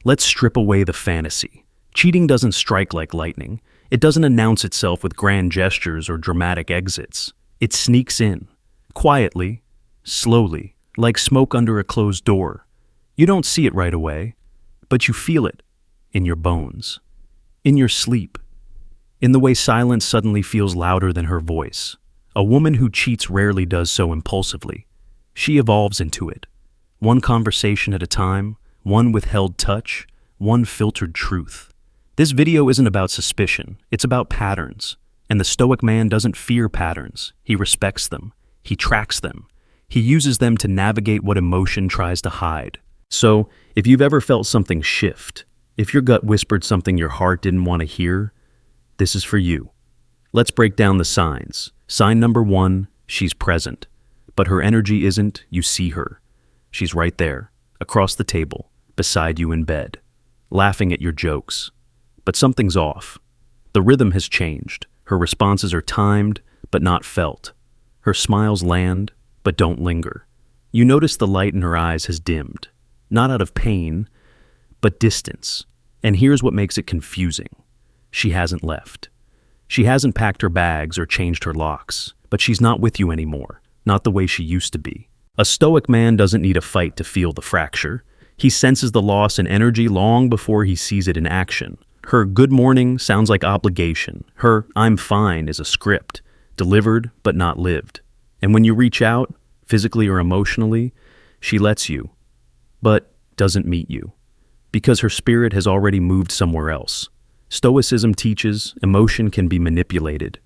Let's strip away the fantasy. Cheating doesn't strike like lightning. It doesn't announce itself with grand gestures or dramatic exits. It sneaks in, quietly, slowly, like smoke under a closed door. You don't see it right away, but you feel it in your bones, in your sleep, in the way silence suddenly feels louder than her voice. A woman who cheats rarely does so impulsively. She evolves into it, one conversation at a time, one withheld touch, one filtered truth. This video isn't about suspicion, it's about patterns. And the Stoic man doesn't fear patterns, he respects them, he tracks them, he uses them to navigate what emotion tries to hide. So, if you've ever felt something shift, if your gut whispered something your heart didn't want to hear, this is for you. Let's break down the signs. Sign number 1, she's present. But her energy isn't, you see her. She's right there, across the table, beside you in bed, laughing at your jokes. But something's off. The rhythm has changed. Her responses are timed, but not felt. Her smiles land, but don't linger. You notice the light in her eyes has dimmed. Not out of pain, but distance. And here's what makes it confusing. She hasn't left. She hasn't packed her bags or changed her locks, but she's not with you anymore, not the way she used to be. A Stoic man doesn't need a fight to feel the fracture. He senses the loss in energy long before he sees it in action. Her good morning sounds like obligation. Her I'm fine is a script, delivered but not lived. And when you reach out, physically or emotionally, she lets you, but doesn't meet you, because her spirit has already moved somewhere else. Stoicism teaches emotion can be manipulated,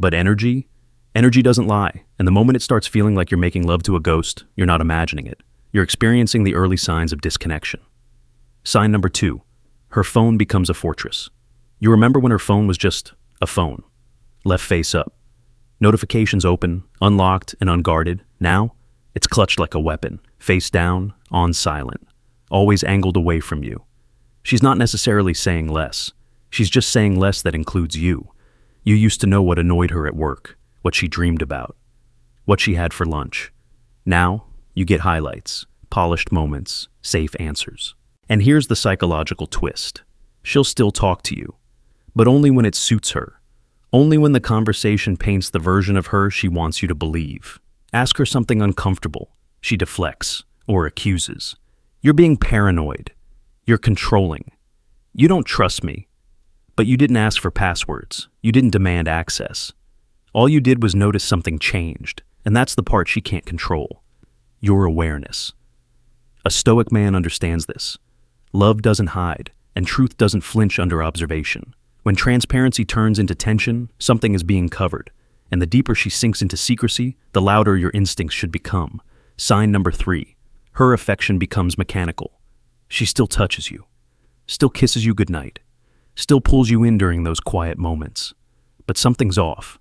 but energy doesn't lie. And the moment it starts feeling like you're making love to a ghost, you're not imagining it. You're experiencing the early signs of disconnection. Sign number 2, her phone becomes a fortress. You remember when her phone was just a phone, left face up. Notifications open, unlocked and unguarded. Now, it's clutched like a weapon, face down, on silent, always angled away from you. She's not necessarily saying less. She's just saying less that includes you. You used to know what annoyed her at work, what she dreamed about, what she had for lunch. Now, you get highlights, polished moments, safe answers. And here's the psychological twist. She'll still talk to you, but only when it suits her. Only when the conversation paints the version of her she wants you to believe. Ask her something uncomfortable. She deflects or accuses. You're being paranoid. You're controlling. You don't trust me. But you didn't ask for passwords. You didn't demand access. All you did was notice something changed, and that's the part she can't control. Your awareness. A Stoic man understands this. Love doesn't hide, and truth doesn't flinch under observation. When transparency turns into tension, something is being covered, and the deeper she sinks into secrecy, the louder your instincts should become. Sign number 3. Her affection becomes mechanical. She still touches you, still kisses you goodnight, still pulls you in during those quiet moments. But something's off.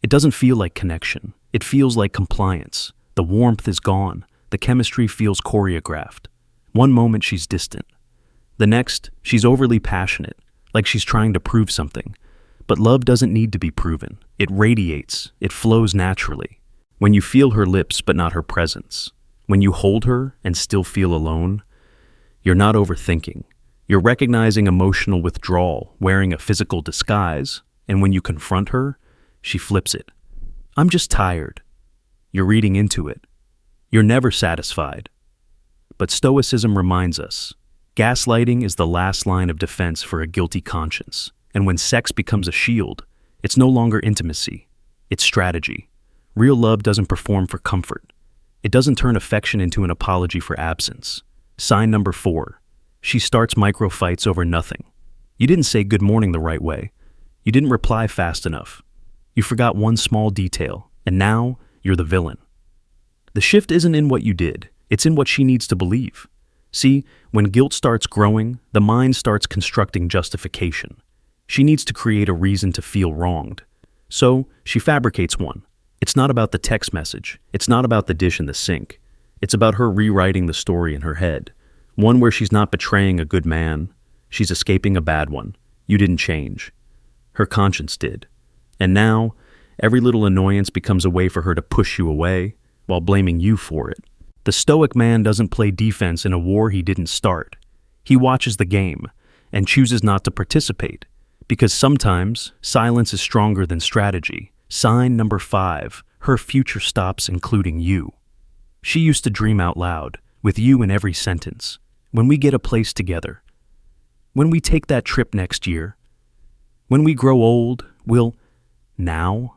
It doesn't feel like connection. It feels like compliance. The warmth is gone. The chemistry feels choreographed. One moment she's distant. The next, she's overly passionate, like she's trying to prove something. But love doesn't need to be proven. It radiates. It flows naturally. When you feel her lips but not her presence, when you hold her and still feel alone, you're not overthinking. You're recognizing emotional withdrawal, wearing a physical disguise, and when you confront her, she flips it. I'm just tired. You're reading into it. You're never satisfied. But Stoicism reminds us, gaslighting is the last line of defense for a guilty conscience. And when sex becomes a shield, it's no longer intimacy. It's strategy. Real love doesn't perform for comfort. It doesn't turn affection into an apology for absence. Sign number 4. She starts micro-fights over nothing. You didn't say good morning the right way. You didn't reply fast enough. You forgot one small detail, and now you're the villain. The shift isn't in what you did, it's in what she needs to believe. See, when guilt starts growing, the mind starts constructing justification. She needs to create a reason to feel wronged. So, she fabricates one. It's not about the text message. It's not about the dish in the sink. It's about her rewriting the story in her head. One where she's not betraying a good man. She's escaping a bad one. You didn't change. Her conscience did. And now, every little annoyance becomes a way for her to push you away while blaming you for it. The Stoic man doesn't play defense in a war he didn't start. He watches the game and chooses not to participate because sometimes silence is stronger than strategy. Sign number 5, her future stops including you. She used to dream out loud, with you in every sentence. When we get a place together, when we take that trip next year, when we grow old, now,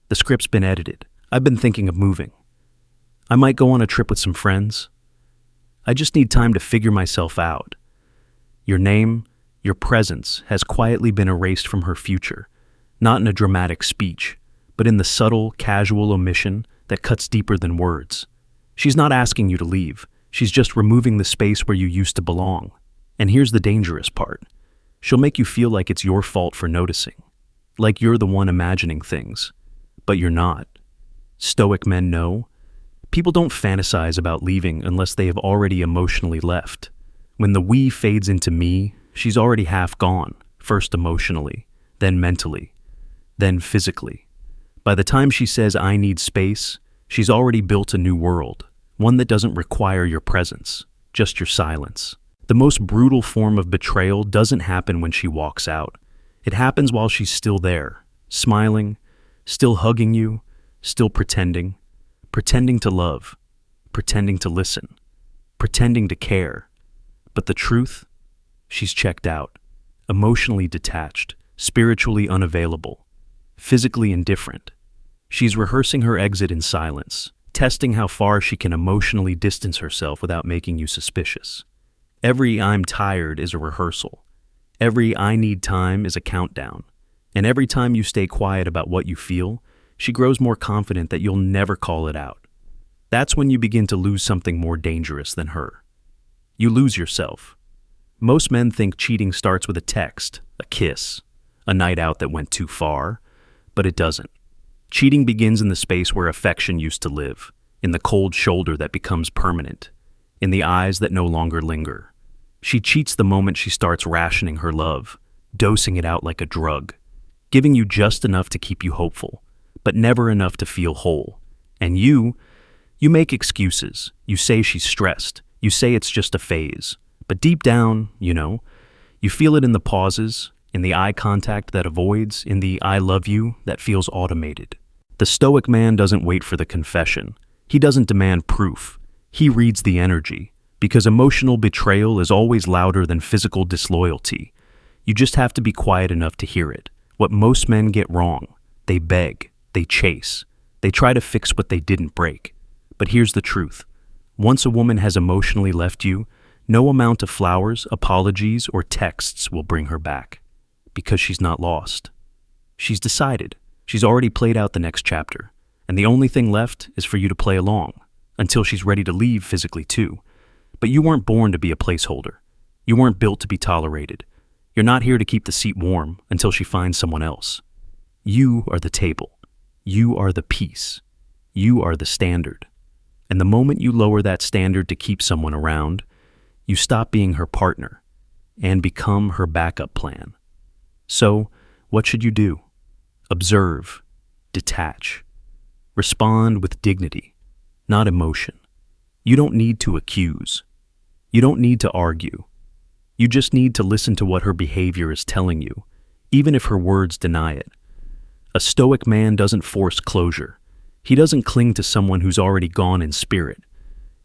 the script's been edited. I've been thinking of moving. I might go on a trip with some friends. I just need time to figure myself out. Your name, your presence has quietly been erased from her future, not in a dramatic speech, but in the subtle, casual omission that cuts deeper than words. She's not asking you to leave. She's just removing the space where you used to belong. And here's the dangerous part. She'll make you feel like it's your fault for noticing, like you're the one imagining things, but you're not. Stoic men know people don't fantasize about leaving unless they have already emotionally left. When the we fades into me, she's already half gone, first emotionally, then mentally, then physically. By the time she says, "I need space," she's already built a new world, one that doesn't require your presence, just your silence. The most brutal form of betrayal doesn't happen when she walks out. It happens while she's still there, smiling, still hugging you, still pretending to love, pretending to listen, pretending to care. But the truth? She's checked out, emotionally detached, spiritually unavailable, physically indifferent. She's rehearsing her exit in silence, testing how far she can emotionally distance herself without making you suspicious. Every "I'm tired" is a rehearsal. Every "I need time" is a countdown. And every time you stay quiet about what you feel, she grows more confident that you'll never call it out. That's when you begin to lose something more dangerous than her. You lose yourself. Most men think cheating starts with a text, a kiss, a night out that went too far, but it doesn't. Cheating begins in the space where affection used to live, in the cold shoulder that becomes permanent, in the eyes that no longer linger. She cheats the moment she starts rationing her love, dosing it out like a drug, giving you just enough to keep you hopeful, but never enough to feel whole. And you make excuses. You say she's stressed. You say it's just a phase. But deep down, you feel it in the pauses, in the eye contact that avoids, in the "I love you" that feels automated. The Stoic man doesn't wait for the confession. He doesn't demand proof. He reads the energy, because emotional betrayal is always louder than physical disloyalty. You just have to be quiet enough to hear it. What most men get wrong: they beg, they chase, they try to fix what they didn't break. But here's the truth. Once a woman has emotionally left you, no amount of flowers, apologies, or texts will bring her back. Because she's not lost. She's decided. She's already played out the next chapter. And the only thing left is for you to play along, until she's ready to leave physically too. But you weren't born to be a placeholder. You weren't built to be tolerated. You're not here to keep the seat warm until she finds someone else. You are the table. You are the piece. You are the standard. And the moment you lower that standard to keep someone around, you stop being her partner and become her backup plan. So, what should you do? Observe, detach, respond with dignity, not emotion. You don't need to accuse. You don't need to argue. You just need to listen to what her behavior is telling you, even if her words deny it. A Stoic man doesn't force closure. He doesn't cling to someone who's already gone in spirit.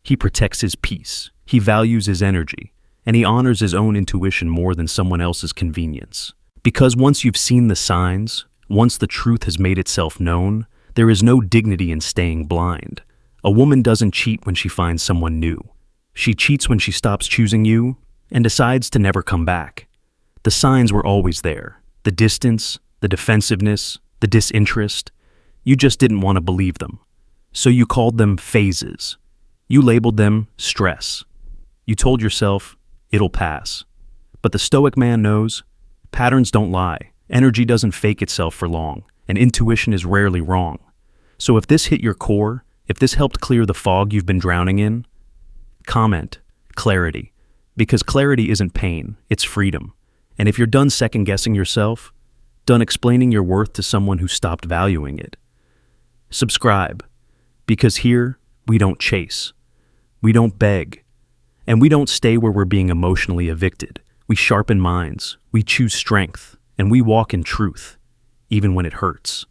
He protects his peace. He values his energy, and he honors his own intuition more than someone else's convenience. Because once you've seen the signs, once the truth has made itself known, there is no dignity in staying blind. A woman doesn't cheat when she finds someone new. She cheats when she stops choosing you and decides to never come back. The signs were always there. The distance, the defensiveness, the disinterest. You just didn't want to believe them. So you called them phases. You labeled them stress. You told yourself, it'll pass. But the Stoic man knows patterns don't lie. Energy doesn't fake itself for long, and intuition is rarely wrong. So if this hit your core, if this helped clear the fog you've been drowning in, comment, clarity. Because clarity isn't pain, it's freedom. And if you're done second-guessing yourself, done explaining your worth to someone who stopped valuing it, subscribe. Because here, we don't chase. We don't beg. And we don't stay where we're being emotionally evicted. We sharpen minds, we choose strength, and we walk in truth, even when it hurts.